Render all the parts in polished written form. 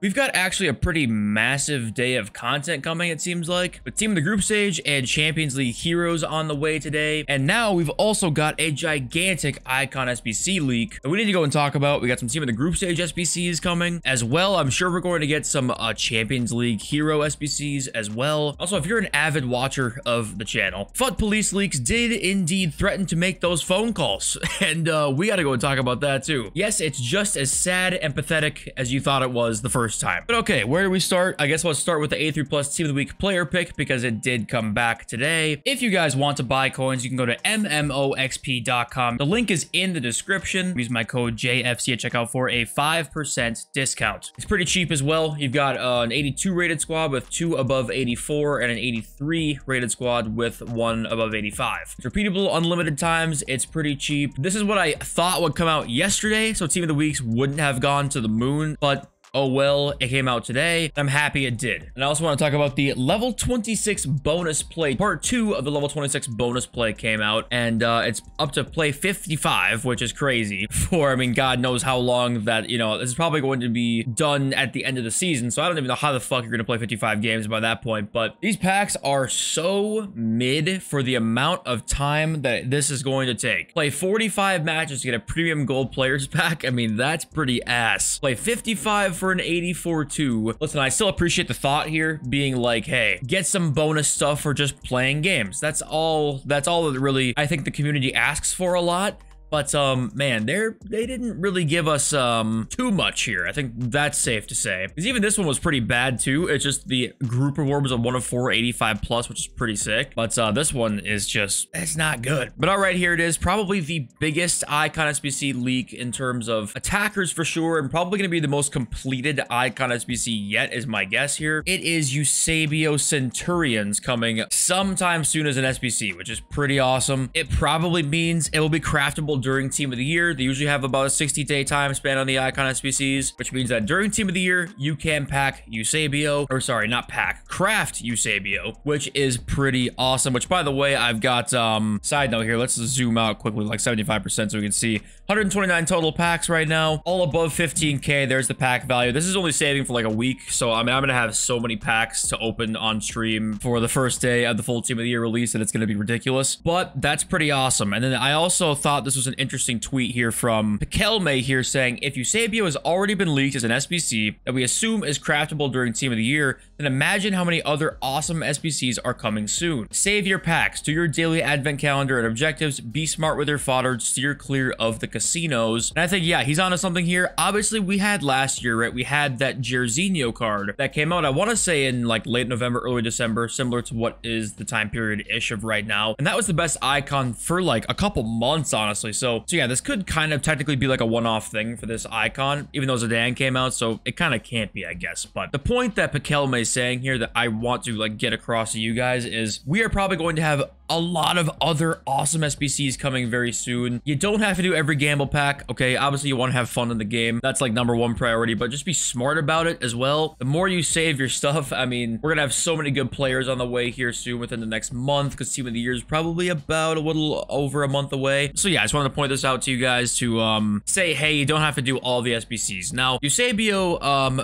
We've got actually a pretty massive day of content coming, it seems like, with Team of the Group Stage and Champions League Heroes on the way today. And now we've also got a gigantic Icon SBC leak that we need to go and talk about. We got some Team of the Group Stage SBCs coming as well. I'm sure we're going to get some Champions League Hero SBCs as well. Also, if you're an avid watcher of the channel, FUT Police Leaks did indeed threaten to make those phone calls. And we got to go and talk about that too. Yes, it's just as sad and pathetic as you thought it was the first time. But okay, where do we start? I guess let's start with the A3 Plus Team of the Week player pick because it did come back today. If you guys want to buy coins, you can go to MMOXP.com. The link is in the description. Use my code JFC at checkout for a 5% discount. It's pretty cheap as well. You've got an 82 rated squad with 2 above 84 and an 83 rated squad with 1 above 85. It's repeatable unlimited times. It's pretty cheap. This is what I thought would come out yesterday, so Team of the Weeks wouldn't have gone to the moon, but oh well, it came out today. I'm happy it did. And I also want to talk about the level 26 bonus play. Part 2 of the level 26 bonus play came out, and it's up to play 55, which is crazy for, I mean, God knows how long that, you know, this is probably going to be done at the end of the season. So I don't even know how the fuck you're going to play 55 games by that point. But these packs are so mid for the amount of time that this is going to take. Play 45 matches to get a premium gold players pack. I mean, that's pretty ass. Play 55 for an 84-2. Listen, I still appreciate the thought here being like, hey, get some bonus stuff for just playing games. That's all that really I think the community asks for a lot. But, man, they didn't really give us, too much here. I think that's safe to say. Because even this one was pretty bad, too. It's just the group reward was a 1 of 4, 85 plus, which is pretty sick. But, this one is just, it's not good. But, all right, here it is. Probably the biggest Icon SBC leak in terms of attackers for sure. And probably going to be the most completed Icon SBC yet is my guess here. It is Eusebio Centurions coming sometime soon as an SBC, which is pretty awesome. It probably means it will be craftable during Team of the Year. They usually have about a 60-day time span on the Icon SBCs, which means that during Team of the Year, you can pack Eusebio, or sorry, not pack, craft Eusebio, which is pretty awesome, which by the way, I've got, side note here, let's zoom out quickly, like 75% so we can see 129 total packs right now, all above 15K. There's the pack value. This is only saving for like a week, so I mean, I'm gonna have so many packs to open on stream for the first day of the full Team of the Year release that it's gonna be ridiculous, but that's pretty awesome. And then I also thought this was an interesting tweet here from Pikelme here saying, if Eusebio has already been leaked as an SBC that we assume is craftable during Team of the Year, then imagine how many other awesome SBCs are coming soon. Save your packs, do your daily advent calendar and objectives, be smart with your fodder, steer clear of the casinos. And I think, yeah, he's onto something here. Obviously, we had last year, right? We had that Jairzinho card that came out, I want to say in like late November, early December, similar to what is the time period-ish of right now. And that was the best icon for like a couple months, honestly. So yeah, this could kind of technically be like a one-off thing for this icon, even though Zidane came out, so it kind of can't be, I guess. But the point that Pikelme is saying here that I want to like get across to you guys is we are probably going to have a lot of other awesome SBCs coming very soon. You don't have to do every gamble pack, okay? Obviously, you want to have fun in the game. That's like #1 priority, but just be smart about it as well. The more you save your stuff, I mean, we're gonna have so many good players on the way here soon within the next month because Team of the Year is probably about a little over a month away. So yeah, I just wanted to point this out to you guys to say, hey, you don't have to do all the SBCs. Now, Eusebio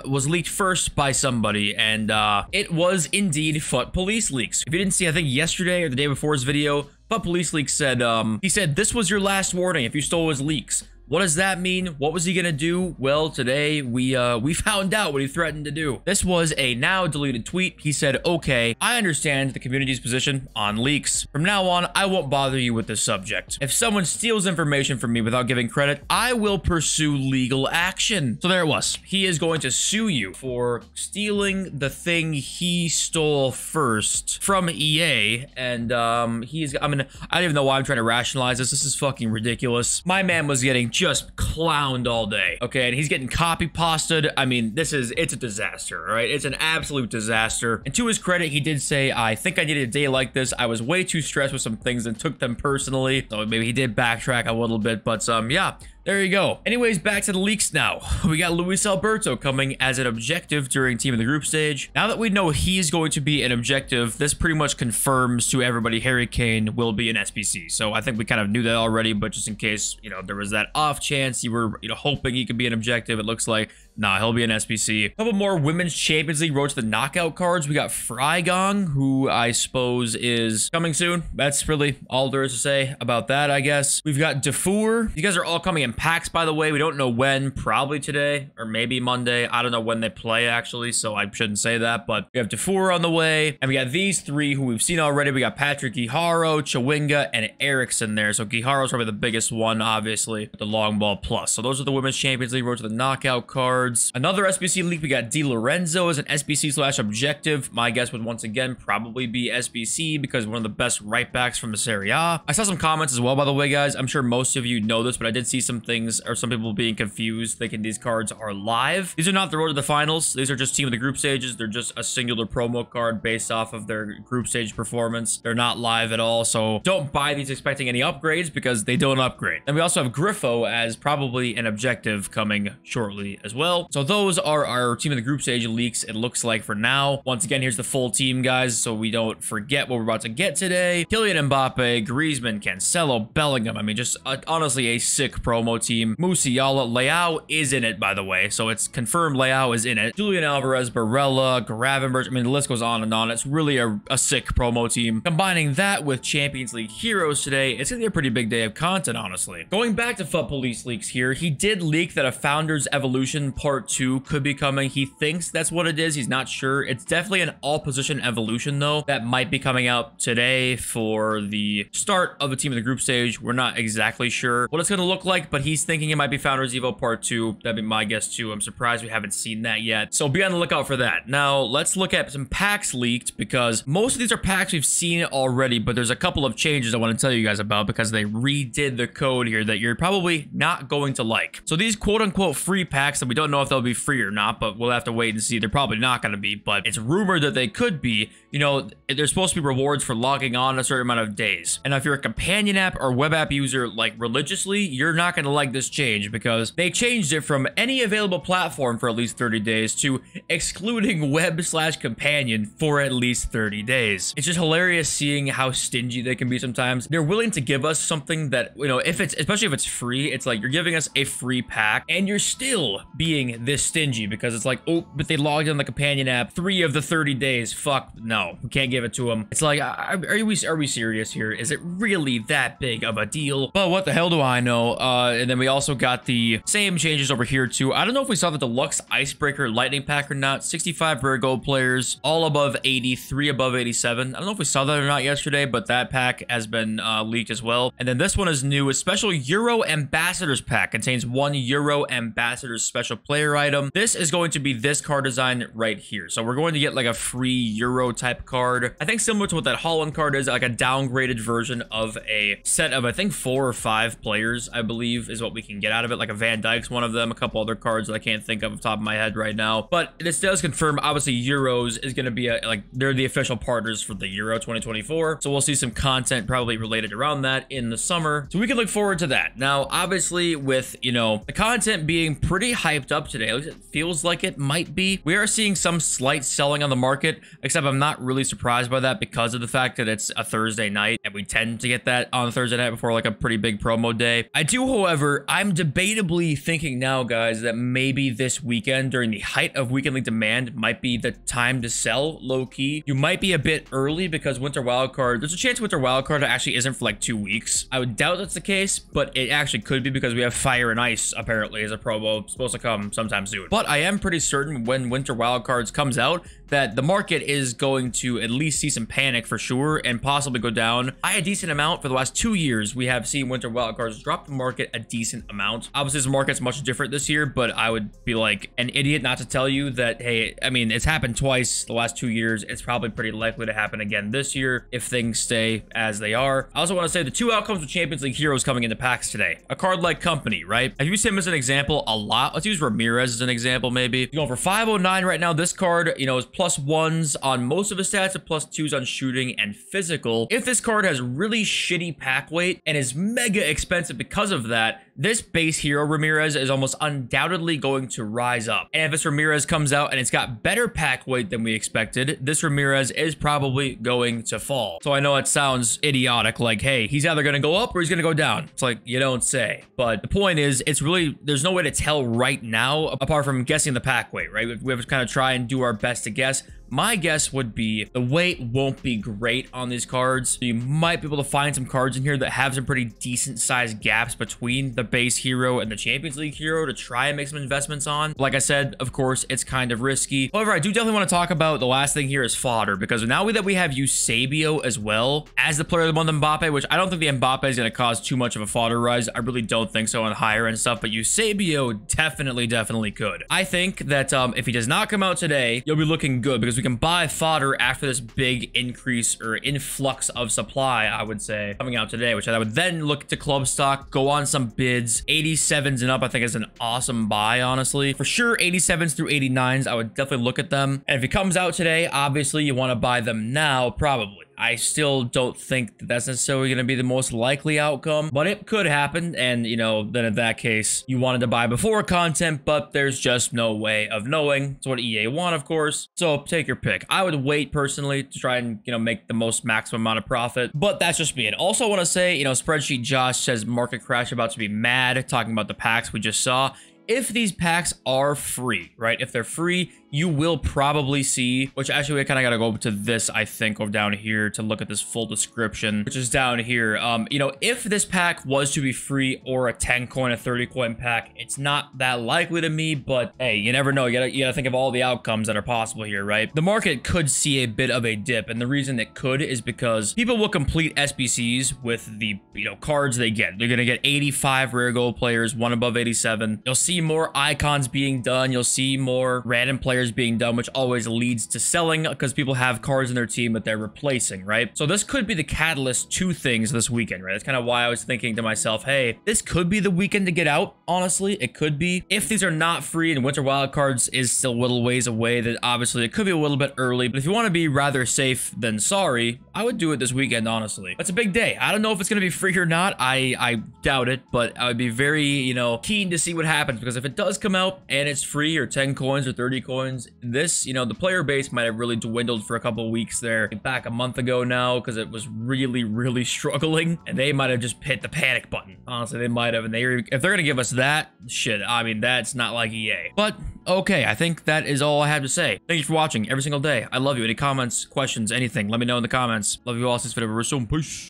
was leaked first by somebody, and it was indeed FUT Police Leaks. If you didn't see, I think yesterday or the day before his video, FUT Police Leaks said, he said, this was your last warning if you stole his leaks. What does that mean? What was he gonna do? Well, today we found out what he threatened to do. This was a now deleted tweet. He said, okay, I understand the community's position on leaks. From now on, I won't bother you with this subject. If someone steals information from me without giving credit, I will pursue legal action. So there it was. He is going to sue you for stealing the thing he stole first from EA. And I don't even know why I'm trying to rationalize this. This is fucking ridiculous. My man was getting just clowned all day, okay? And he's getting copy pasted. I mean, it's a disaster, all right? It's an absolute disaster. And to his credit, he did say, I think I needed a day like this. I was way too stressed with some things and took them personally. So maybe he did backtrack a little bit, but yeah. There you go. Anyways, back to the leaks now. We got Luis Alberto coming as an objective during Team of the Group stage. Now that we know he's going to be an objective, this pretty much confirms to everybody Harry Kane will be an SBC. So I think we kind of knew that already, but just in case, you know, there was that off chance you were, hoping he could be an objective, it looks like Nah, he'll be an SBC. A couple more Women's Champions League Road to the Knockout cards. We got Frygong, who I suppose is coming soon. That's really all there is to say about that, I guess. We've got Defour. These guys are all coming in packs, by the way. We don't know when. Probably today or maybe Monday. I don't know when they play, actually, so I shouldn't say that. But we have Defour on the way. And we got these three who we've seen already. We got Patrick Guijarro, Chawinga, and Eriksson there. So Guijarro's probably the biggest one, obviously, with the long ball plus. So those are the Women's Champions League Road to the Knockout cards. Another SBC league, we got Di Lorenzo as an SBC/objective. My guess would once again probably be SBC because one of the best right backs from the Serie A. I saw some comments as well, by the way, guys. I'm sure most of you know this, but I did see some things or some people being confused, thinking these cards are live. These are not the Road to the Finals. These are just team of the group stages. They're just a singular promo card based off of their group stage performance. They're not live at all, so don't buy these expecting any upgrades because they don't upgrade. And we also have Griffo as probably an objective coming shortly as well. So those are our team of the group stage leaks, it looks like, for now. Once again, here's the full team, guys, so we don't forget what we're about to get today. Kylian Mbappe, Griezmann, Cancelo, Bellingham. I mean, just honestly a sick promo team. Musiala, Leao is in it, by the way, so it's confirmed Leao is in it. Julian Alvarez, Barella, Gravenberch. I mean, the list goes on and on. It's really a sick promo team. Combining that with Champions League heroes today, it's gonna be a pretty big day of content, honestly. Going back to FUT Police leaks here, he did leak that a Founders Evolution Part 2 could be coming. He thinks that's what it is. He's not sure. It's definitely an all-position evolution, though, that might be coming out today for the start of the team of the group stage. We're not exactly sure what it's going to look like, but he's thinking it might be Founders Evo Part 2. That'd be my guess, too. I'm surprised we haven't seen that yet. So be on the lookout for that. Now, let's look at some packs leaked, because most of these are packs we've seen already, but there's a couple of changes I want to tell you guys about because they redid the code here that you're probably not going to like. So these quote-unquote free packs that we don't know if they'll be free or not, but we'll have to wait and see. They're probably not going to be, but it's rumored that they could be. You know, there's supposed to be rewards for logging on a certain amount of days. And if you're a companion app or web app user, like religiously, you're not going to like this change because they changed it from any available platform for at least 30 days to excluding web/companion for at least 30 days. It's just hilarious seeing how stingy they can be sometimes. They're willing to give us something that, you know, if it's, especially if it's free, it's like you're giving us a free pack and you're still being this stingy because it's like, oh, but they logged in the companion app 3 of the 30 days. Fuck no, we can't give it to them. It's like, are we serious here? Is it really that big of a deal? But what the hell do I know? And then we also got the same changes over here too. I don't know if we saw the deluxe icebreaker lightning pack or not. 65 rare gold players, all above 80, 3 above 87. I don't know if we saw that or not yesterday, but that pack has been leaked as well. And then this one is new. A special Euro Ambassadors pack contains 1 Euro Ambassadors special player item. This is going to be this card design right here. So we're going to get like a free Euro type card. I think similar to what that Holland card is, like a downgraded version of a set of, I think, 4 or 5 players, I believe, is what we can get out of it. Like a Van Dijk's one of them, a couple other cards that I can't think of off the top of my head right now. But this does confirm, obviously, Euros is going to be like, they're the official partners for the Euro 2024. So we'll see some content probably related around that in the summer. So we can look forward to that. Now, obviously, with, you know, the content being pretty hyped up today, at least it feels like it might be, we are seeing some slight selling on the market, except I'm not really surprised by that because of the fact that it's a Thursday night and we tend to get that on Thursday night before like a pretty big promo day. I do, however, I'm debatably thinking now, guys, that maybe this weekend during the height of weekend league demand might be the time to sell low-key. You might be a bit early because Winter Wildcard, there's a chance Winter Wildcard actually isn't for like 2 weeks. I would doubt that's the case, but it actually could be because we have Fire and Ice apparently as a promo supposed to come sometime soon. But I am pretty certain when Winter Wildcards comes out that the market is going to at least see some panic for sure and possibly go down by a decent amount. For the last 2 years, we have seen Winter Wildcards drop the market a decent amount. Obviously, this market's much different this year, but I would be like an idiot not to tell you that, hey, I mean, it's happened twice the last 2 years. It's probably pretty likely to happen again this year if things stay as they are. I also want to say the 2 outcomes with Champions League heroes coming into packs today. A card like Company, right? I've used him as an example a lot. Let's use Ramirez as an example, maybe. You're going for 509 right now. This card, you know, is +1s on most of his stats and +2s on shooting and physical. If this card has really shitty pack weight and is mega expensive because of that, this base hero Ramirez is almost undoubtedly going to rise up. And if this Ramirez comes out and it's got better pack weight than we expected, this Ramirez is probably going to fall. So I know it sounds idiotic, like, hey, he's either going to go up or he's going to go down. It's like, you don't say. But the point is, it's really, there's no way to tell right now now, apart from guessing the pack weight, right? We have to kind of try and do our best to guess. My guess would be the weight won't be great on these cards. You might be able to find some cards in here that have some pretty decent sized gaps between the base hero and the Champions League hero to try and make some investments on. Like I said, of course, it's kind of risky. However, I do definitely want to talk about the last thing here is fodder, because now that we have Eusebio as well as the player of the month Mbappe, which I don't think the Mbappe is going to cause too much of a fodder rise. I really don't think so on higher end stuff, but Eusebio definitely could. I think that if he does not come out today, you'll be looking good because we can buy fodder after this big increase or influx of supply, I would say, coming out today, which I would then look to club stock, go on some bids. 87s and up, I think, is an awesome buy, honestly. For sure, 87s through 89s, I would definitely look at them. And if he comes out today, obviously, you want to buy them now, probably. I still don't think that that's necessarily going to be the most likely outcome, but it could happen. And, you know, then in that case, you wanted to buy before content, but there's just no way of knowing. It's what EA want, of course. So take your pick. I would wait personally to try and, you know, make the most maximum amount of profit, but that's just me. And also I want to say, you know, Spreadsheet Josh says market crash about to be mad, talking about the packs we just saw. If these packs are free, right? If they're free, you will probably see, which actually we kind of got to go to this, I think, over down here to look at this full description, which is down here. You know, if this pack was to be free or a 10 coin, a 30 coin pack, it's not that likely to me, but hey, you never know. You gotta think of all the outcomes that are possible here, right? The market could see a bit of a dip, and the reason it could is because people will complete SBCs with the, you know, cards they get. They're gonna get 85 rare gold players, one above 87. You'll see more icons being done. You'll see more random players being done, which always leads to selling because people have cards in their team that they're replacing, right? So this could be the catalyst to things this weekend, right? That's kind of why I was thinking to myself, hey, this could be the weekend to get out. Honestly, it could be. If these are not free and Winter Wildcards is still a little ways away, then obviously it could be a little bit early. But if you want to be rather safe than sorry, I would do it this weekend, honestly. That's a big day. I don't know if it's going to be free or not. I doubt it, but I would be very, you know, keen to see what happens, because if it does come out and it's free or 10 coins or 30 coins, this, you know, the player base might have really dwindled for a couple of weeks there, back a month ago now, because it was really struggling, and they might have just hit the panic button. Honestly, they might have, and if they're going to give us that shit, I mean, that's not like EA. But okay, I think that is all I have to say. Thank you for watching every single day. I love you. Any comments, questions, anything, let me know in the comments. Love you all. Since video, peace.